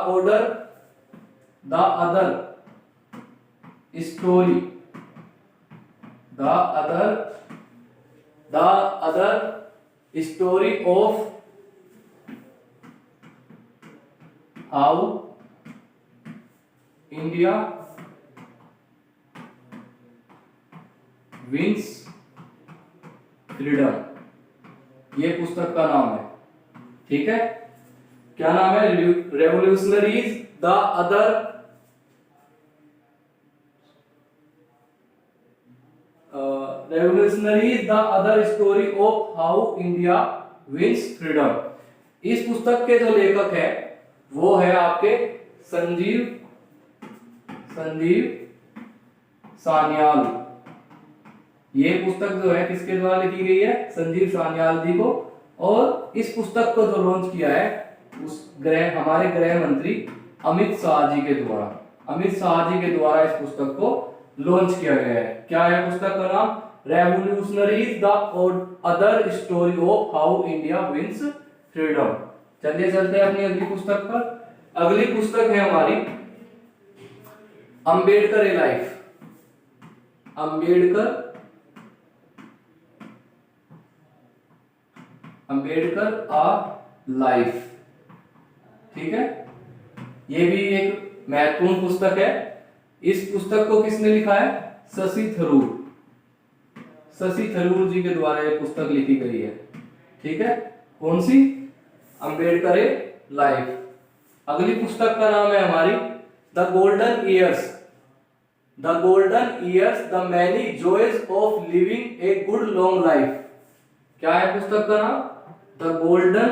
other story of how India wins freedom। ये पुस्तक का नाम है। ठीक है, क्या नाम है? Revolutionaries the other story of how India wins freedom. इस पुस्तक के जो लेखक है वो है आपके संजीव सान्याल। ये पुस्तक जो है किसके द्वारा लिखी गई है? संजीव सान्याल जी को। और इस पुस्तक को जो लॉन्च किया है हमारे गृह मंत्री अमित शाह जी के द्वारा इस पुस्तक को लॉन्च किया गया है। क्या है पुस्तक का नाम? Revolutionaries the other story of how India wins freedom. चलिए चलते हैं अपनी अगली पुस्तक पर। अगली पुस्तक है हमारी Ambedkar a life. Ambedkar a life. ठीक है, ये भी एक महत्वपूर्ण पुस्तक है। इस पुस्तक को किसने लिखा है? शशि थरूर जी के द्वारा ये पुस्तक लिखी गई है। ठीक है, कौन सी? Ambedkar a life. अगली पुस्तक का नाम है हमारी the golden years the many joys of living a good long life. क्या है पुस्तक का नाम? The golden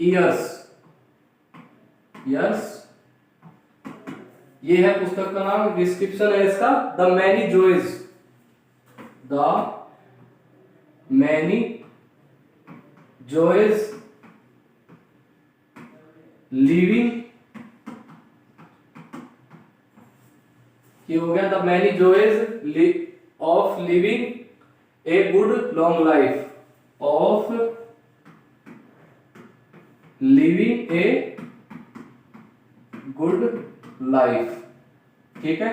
years. ये है पुस्तक का नाम। डिस्क्रिप्शन है इसका द मैनी जॉयज लिविंग। ये हो गया the many joys of living a good long life. ठीक है,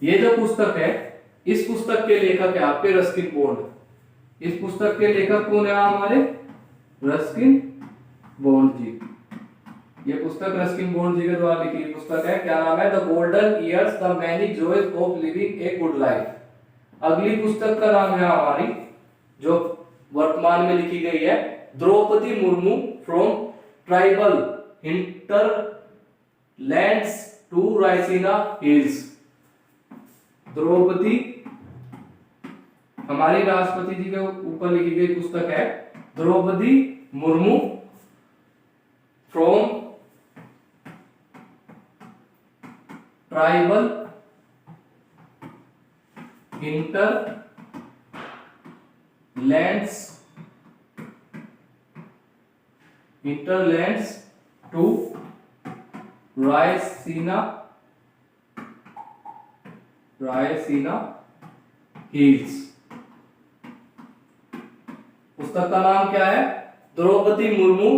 ये जो पुस्तक है इस पुस्तक के लेखक है आपके रस्किन बॉन्ड। इस पुस्तक के लेखक कौन है? हमारे रस्किन बॉन्ड जी। ये पुस्तक रस्किन बॉन्ड जी के द्वारा लिखी गई पुस्तक है। क्या नाम है? The golden years the many joys of living a good life. अगली पुस्तक का नाम है हमारी जो वर्तमान में लिखी गई है Draupadi Murmu from tribal hinterlands to Raisina Hills. Draupadi हमारी राष्ट्रपति जी के ऊपर लिखी गई पुस्तक है Draupadi Murmu from tribal hinterlands to Raisina Hills। पुस्तक का नाम क्या है? Draupadi Murmu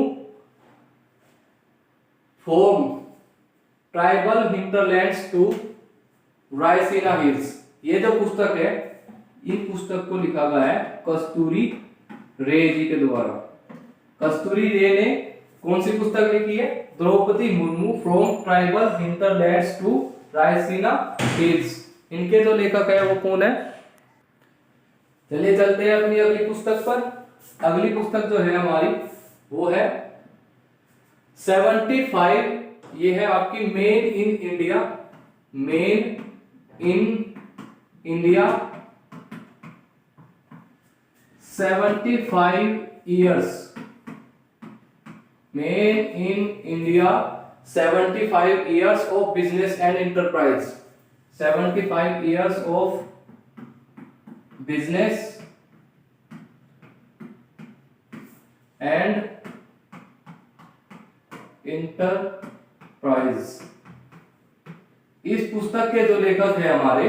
from tribal hinterlands to Raisina Hills. ये जो पुस्तक है इन पुस्तक को लिखा गया है कस्तूरी रे जी के द्वारा। कस्तूरी रे ने कौन सी पुस्तक लिखी है? Draupadi Murmu from tribal hinterlands to Raisina Hills. इनके जो लेखक है वो कौन है? चलिए चलते हैं अपनी अगली पुस्तक पर। अगली पुस्तक जो है हमारी वो है 75, ये है आपकी main in India, main in India 75 years, main in India 75 years of business and enterprise, 75 years of business and enterprise। इस पुस्तक के जो लेखक है हमारे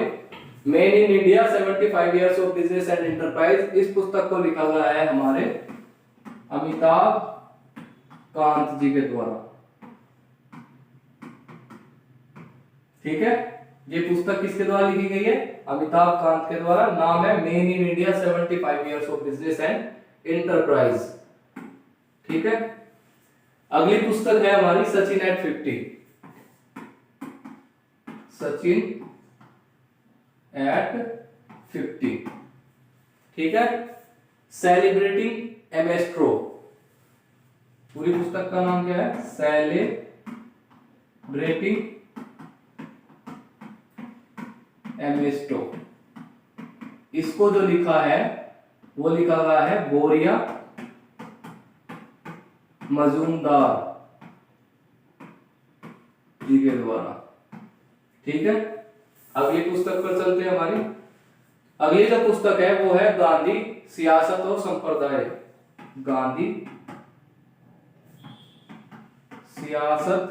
main in India 75 years of business and enterprise, इस पुस्तक को लिखा गया है हमारे अमिताभ कांत जी के द्वारा। ठीक है, ये पुस्तक किसके द्वारा लिखी गई है? अमिताभ कांत के द्वारा। नाम है main in India 75 years of business and enterprise। ठीक है, अगली पुस्तक है हमारी सचिन एट 50, सचिन एट 50। ठीक है, सेलिब्रेटिंग ए मेस्ट्रो, पूरी पुस्तक का नाम क्या है? सेलिब्रेटिंग ए मेस्ट्रो। इसको जो लिखा है वो लिखा गया है बोरिया मजूमदार जी के द्वारा। ठीक है, अगली पुस्तक पर चलते हैं हमारी। अगली जो पुस्तक है वो है गांधी सियासत और संप्रदाय, गांधी सियासत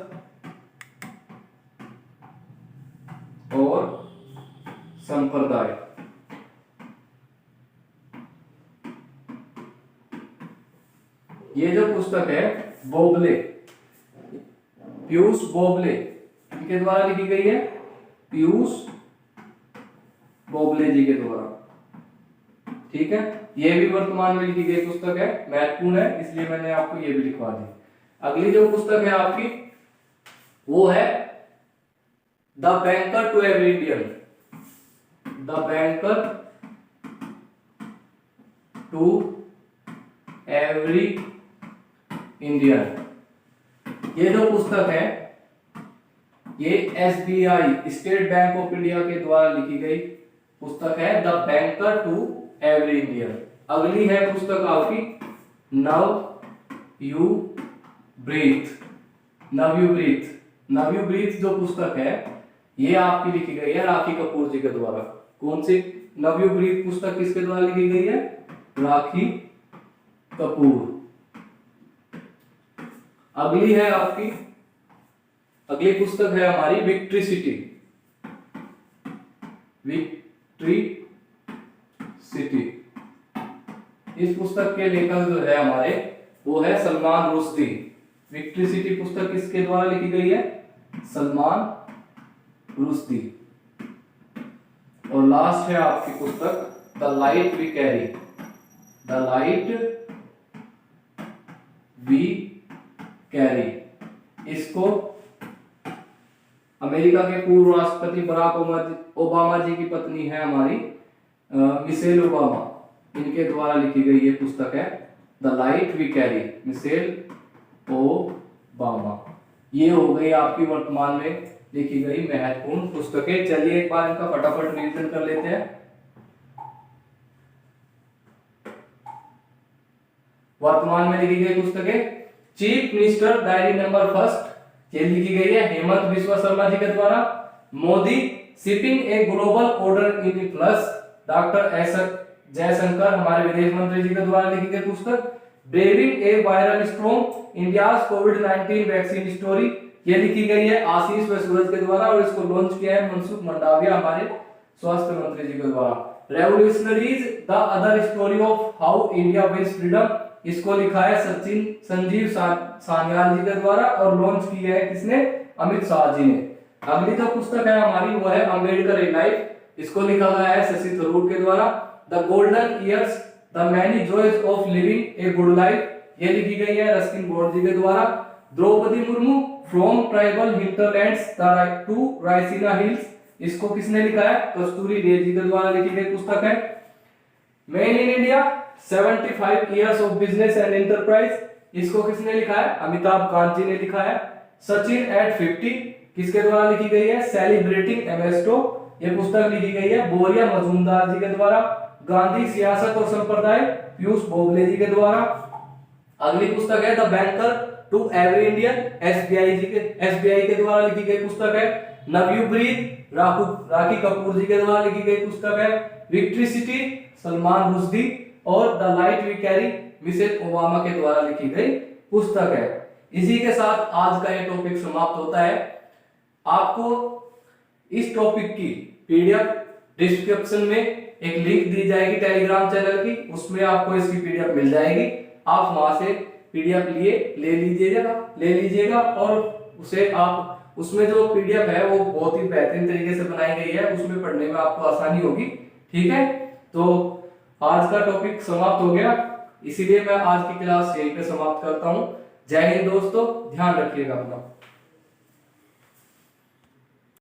और संप्रदाय। ये जो पुस्तक है बोबले, पीयूष बोबले इनके द्वारा लिखी गई है, पीयूष बोबले जी के द्वारा। ठीक है, ये भी वर्तमान में लिखी गई पुस्तक है, महत्वपूर्ण है, इसलिए मैंने आपको ये भी लिखवा दी। अगली जो पुस्तक है आपकी वो है the banker to every Indian, the banker to every Indian. ये जो पुस्तक है ये SBI State Bank of India के द्वारा लिखी गई पुस्तक है, the banker to every Indian. अगली है पुस्तक आपकी now you breathe, now you breathe. Now you breathe जो पुस्तक है ये आपकी लिखी गई है राखी कपूर जी के द्वारा। कौन सी नव यू ब्रीथ पुस्तक किसके द्वारा लिखी गई है? राखी कपूर। अगली है आपकी, अगली पुस्तक है हमारी विक्ट्री सिटी, विक्ट्री सिटी। इस पुस्तक के लेखक जो है हमारे वो है सलमान रुश्दी। विक्ट्री सिटी पुस्तक किसके द्वारा लिखी गई है? सलमान रुश्दी। और लास्ट है आपकी पुस्तक the light we carry, the light we carry. इसको अमेरिका के पूर्व राष्ट्रपति बराक ओबामा जी की पत्नी है हमारी मिशेल ओबामा, इनके द्वारा लिखी गई ये पुस्तक है the light we carry, Michelle Obama. ये हो गई आपकी वर्तमान में लिखी गई महत्वपूर्ण पुस्तकें। चलिए एक बार इनका फटाफट रिवीजन कर लेते हैं। वर्तमान में लिखी गई पुस्तकें chief minister diary number first, ये लिखी गई है हेमंत बिस्वा शर्मा जी के द्वारा। Modi shipping a global order in plus, doctor S Jaishankar हमारे विदेश मंत्री जी के द्वारा लिखी गई पुस्तक। ब्रेविंग ए वायरल स्ट्रॉम, इंडियाज कोविड-19 वैक्सीन स्टोरी, ये लिखी गई है आशीष व सूरज के द्वारा और इसको लॉन्च किया है मनसुख मंडाविया हमारे स्वास्थ्य मंत्री जी के द्वारा। Revolutionaries the other story of how India wins freedom, इसको लिखा है संजीव सान्याल जी के द्वारा और लॉन्च किया है किसने? अमित शाह जी ने। अगली जो पुस्तक है हमारी वो है अंबेडकर ए लाइफ, इसको लिखा गया है शशि थरूर के द्वारा। The golden years the many joys of living a good life, ये लिखी गई है रस्किन बॉन्ड जी के द्वारा। Draupadi Murmu from tribal hinterlands to Raisina Hills, इसको किसने लिखा है? कस्तूरी रे जी के द्वारा लिखी गई पुस्तक है। Main in India 75 years of business and enterprise, इसको किसने लिखा है? अमिताभ कांत जी ने लिखा है। सचिन एट 50 किसके द्वारा लिखी गई है? सेलिब्रेटिंग एमेस्टो, ये पुस्तक लिखी गई है बोरिया मजूमदार जी के द्वारा। गांधी सियासत और संप्रदाय, पीयूष बोगले जी के द्वारा। अगली पुस्तक है the banker to every Indian, SBI के द्वारा लिखी गई पुस्तक है। Now you breathe, Rakhi Kapoor ji के द्वारा लिखी गई पुस्तक है। Victory city, Salman Rushdie. और the light we carry, Mrs Obama के द्वारा लिखी गई पुस्तक है। इसी के साथ आज का ये टॉपिक समाप्त होता है। आपको इस टॉपिक की पीडीएफ डिस्क्रिप्शन में एक लिंक दी जाएगी टेलीग्राम चैनल की, उसमें आपको इसकी पीडीएफ मिल जाएगी। आप वहां से पीडीएफ ले लीजिएगा और उसे आप उसमें जो पीडीएफ है वो बहुत ही बेहतरीन तरीके से बनाई गई है, उसमें पढ़ने में आपको आसानी होगी। ठीक है, तो आज का टॉपिक समाप्त हो गया, इसीलिए मैं आज की क्लास यहीं पे समाप्त करता हूँ। जय हिंद दोस्तों, ध्यान रखिएगा अपना।